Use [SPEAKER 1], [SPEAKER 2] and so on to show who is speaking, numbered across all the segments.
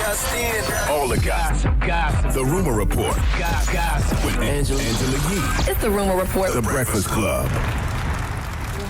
[SPEAKER 1] just in.
[SPEAKER 2] All the gossip. The Rumor Report. Gossip. With Angela Yee.
[SPEAKER 3] It's the Rumor Report.
[SPEAKER 2] The Breakfast Club.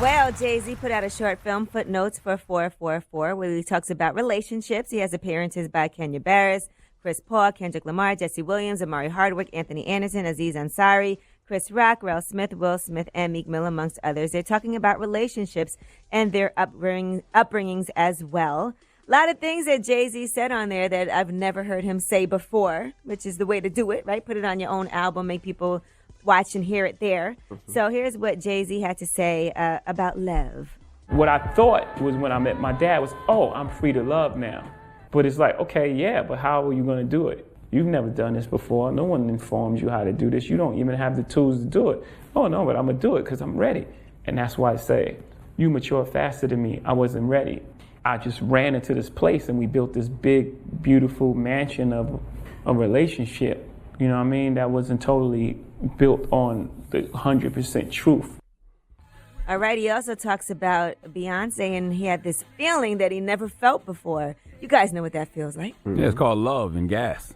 [SPEAKER 4] Well, Jay-Z put out a short film, Footnotes for 444, where he talks about relationships. He has appearances by Kenya Barris, Chris Paul, Kendrick Lamar, Jesse Williams, Amari Hardwick, Anthony Anderson, Aziz Ansari, Chris Rock, Rel Smith, Will Smith, and Meek Mill, amongst others. They're talking about relationships and their upbringings as well. A lot of things that Jay-Z said on there that I've never heard him say before, which is the way to do it, right? Put it on your own album, make people watch and hear it there. So here's what Jay-Z had to say about love.
[SPEAKER 5] What I thought was when I met my dad was, oh, I'm free to love now. But it's like, okay, yeah, but how are you going to do it? You've never done this before. No one informs you how to do this. You don't even have the tools to do it. Oh, no, but I'm going to do it because I'm ready. And that's why I say, you mature faster than me. I wasn't ready. I just ran into this place and we built this big, beautiful mansion of a relationship. You know what I mean? That wasn't totally built on the 100% truth.
[SPEAKER 4] All right, he also talks about Beyoncé, and he had this feeling that he never felt before. You guys know what that feels like.
[SPEAKER 6] Yeah, it's called love and gas.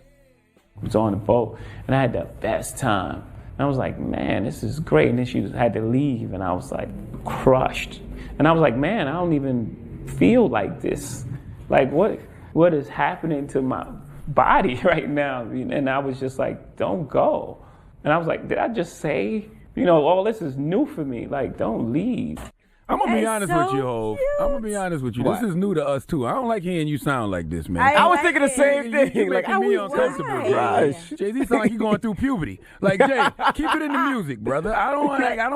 [SPEAKER 5] I was on the boat, and I had the best time. And I was like, man, this is great. And then she had to leave, and I was like crushed. And I was like, man, I don't even feel like this. Like, what is happening to my body right now? And I was just like, don't go. And I was like, did I just say, all this is new for me. Like, don't leave.
[SPEAKER 6] I'm going to be honest with you, Hov. I'm going to be honest with you. What? This is new to us, too. I don't like hearing you sound like this, man.
[SPEAKER 7] I was thinking the same thing.
[SPEAKER 6] You're making me uncomfortable. Jay-Z sound like he's going through puberty. Like, Jay, keep it in the music, brother. I don't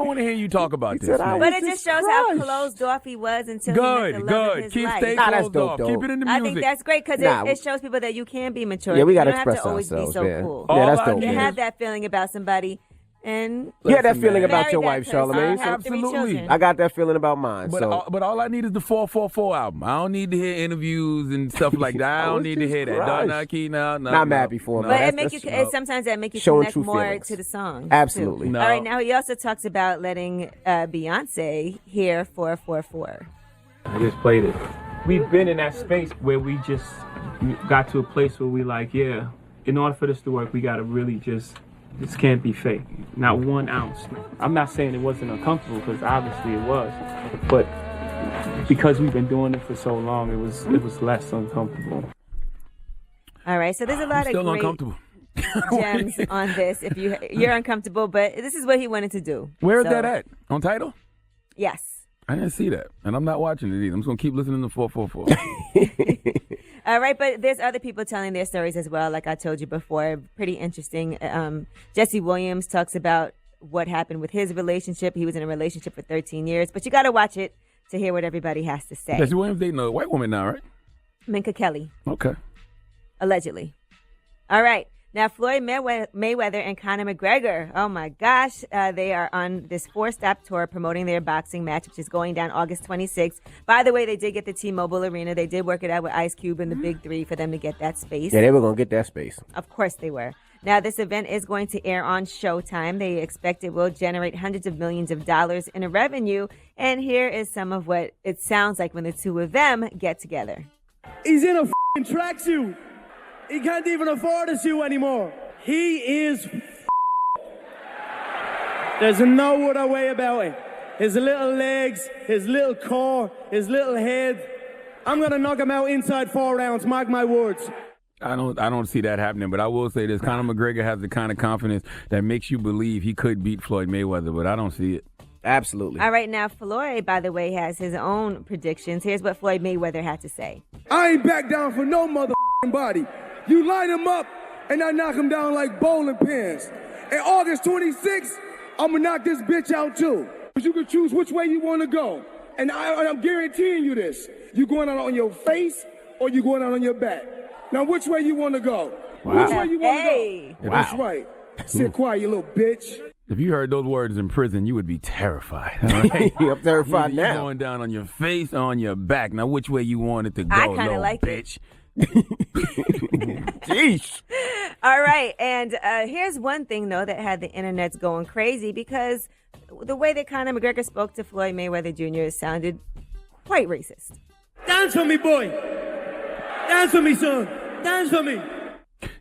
[SPEAKER 6] want to hear you talk about this.
[SPEAKER 4] But it just shows how closed off he was until he met the love of his life.
[SPEAKER 6] Stay closed off. Keep it in the music.
[SPEAKER 4] I think that's great because it shows people that you can be mature.
[SPEAKER 7] Yeah, we got to
[SPEAKER 4] express
[SPEAKER 7] ourselves.
[SPEAKER 4] You don't have to always be so cool.
[SPEAKER 7] Yeah, that's dope.
[SPEAKER 4] You have that feeling about somebody. And
[SPEAKER 7] you had that feeling about your wife, Charlamagne.
[SPEAKER 6] Absolutely.
[SPEAKER 7] I got that feeing about mine.
[SPEAKER 6] But all I need is the 444 album. I don't need to hear interviews and stuff like that. I don't need to hear that.
[SPEAKER 7] Not mad before,
[SPEAKER 4] man. But sometimes that make you connect more to the song.
[SPEAKER 7] Absolutely.
[SPEAKER 4] No. All right, now he also talks about letting Beyonce hear 444.
[SPEAKER 5] I just played it. We've been in that space where we just got to a place where we like, yeah, in order for this to work, we got to really this can't be fake. Not 1 ounce. I'm not saying it wasn't uncomfortable because obviously it was, but because we've been doing it for so long, it was less uncomfortable.
[SPEAKER 4] All right, so there's a lot of great
[SPEAKER 6] uncomfortable.
[SPEAKER 4] gems on this. If you're uncomfortable, but this is what he wanted to do.
[SPEAKER 6] Where's that at? On Tidal?
[SPEAKER 4] Yes.
[SPEAKER 6] I didn't see that, and I'm not watching it either. I'm just gonna keep listening to 444.
[SPEAKER 4] All right, but there's other people telling their stories as well, like I told you before. Pretty interesting. Jesse Williams talks about what happened with his relationship. He was in a relationship for 13 years, but you got to watch it to hear what everybody has to say.
[SPEAKER 6] Jesse Williams dating a white woman now, right?
[SPEAKER 4] Minka Kelly.
[SPEAKER 6] Okay.
[SPEAKER 4] Allegedly. All right. Now, Floyd Mayweather and Conor McGregor, oh my gosh, they are on this 4-stop tour promoting their boxing match, which is going down August 26th. By the way, they did get the T-Mobile Arena. They did work it out with Ice Cube and the Big Three for them to get that space.
[SPEAKER 7] Yeah, they were going to get that space.
[SPEAKER 4] Of course they were. Now, this event is going to air on Showtime. They expect it will generate hundreds of millions of dollars in revenue. And here is some of what it sounds like when the two of them get together.
[SPEAKER 8] He's in a f***ing tracksuit. He can't even afford a shoe anymore. He is There's no other way about it. His little legs, his little core, his little head. I'm going to knock him out inside 4 rounds, mark my words.
[SPEAKER 6] I don't see that happening, but I will say this. Conor McGregor has the kind of confidence that makes you believe he could beat Floyd Mayweather, but I don't see it.
[SPEAKER 7] Absolutely.
[SPEAKER 4] All right, now Floyd, by the way, has his own predictions. Here's what Floyd Mayweather had to say.
[SPEAKER 8] I ain't back down for no motherfucking body. You line him up, and I knock him down like bowling pins. And August 26th, I'm going to knock this bitch out, too. But you can choose which way you want to go. And I'm guaranteeing you this. You going out on your face, or you going out on your back? Now, which way you want to go?
[SPEAKER 7] Wow.
[SPEAKER 8] Which way you want to go?
[SPEAKER 7] Wow.
[SPEAKER 8] That's right. Sit quiet, you little bitch.
[SPEAKER 6] If you heard those words in prison, you would be terrified. Right?
[SPEAKER 7] I'm terrified
[SPEAKER 6] You're
[SPEAKER 7] now.
[SPEAKER 6] going down on your face or on your back. Now, which way you want it to go,
[SPEAKER 4] I kind of
[SPEAKER 6] little
[SPEAKER 4] like
[SPEAKER 6] bitch?
[SPEAKER 7] Jeez.
[SPEAKER 4] All right, and here's one thing, though, that had the internet's going crazy because the way that Conor McGregor spoke to Floyd Mayweather Jr. sounded quite racist.
[SPEAKER 8] Dance for me, boy. Dance for me, son. Dance for me.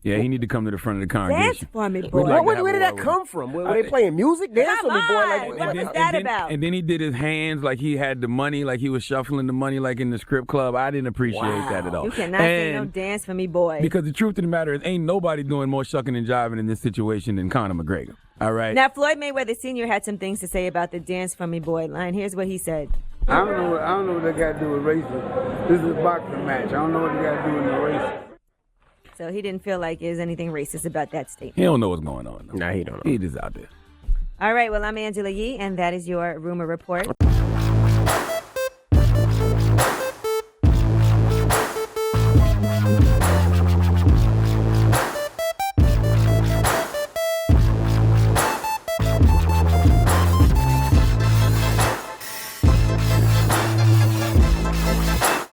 [SPEAKER 6] Yeah, he need to come to the front of the
[SPEAKER 4] Dance
[SPEAKER 6] congregation.
[SPEAKER 4] for me, boy.
[SPEAKER 7] Where did that come from? Were they playing music? Dance for me, boy.
[SPEAKER 4] What was that about?
[SPEAKER 6] And then he did his hands like he had the money, like he was shuffling the money like in the strip club. I didn't appreciate that at all.
[SPEAKER 4] You cannot say no dance for me, boy.
[SPEAKER 6] Because the truth of the matter is, ain't nobody doing more shucking and jiving in this situation than Conor McGregor. All right?
[SPEAKER 4] Now, Floyd Mayweather Sr. had some things to say about the dance for me, boy line. Here's what he said.
[SPEAKER 1] I don't know what they got to do with racism. This is a boxing match. I don't know what they got to do with the racism.
[SPEAKER 4] So he didn't feel like there's anything racist about that statement.
[SPEAKER 6] He don't know what's going on.
[SPEAKER 7] Nah, he don't know.
[SPEAKER 6] He just out there.
[SPEAKER 4] All right, well, I'm Angela Yee, and that is your Rumor Report.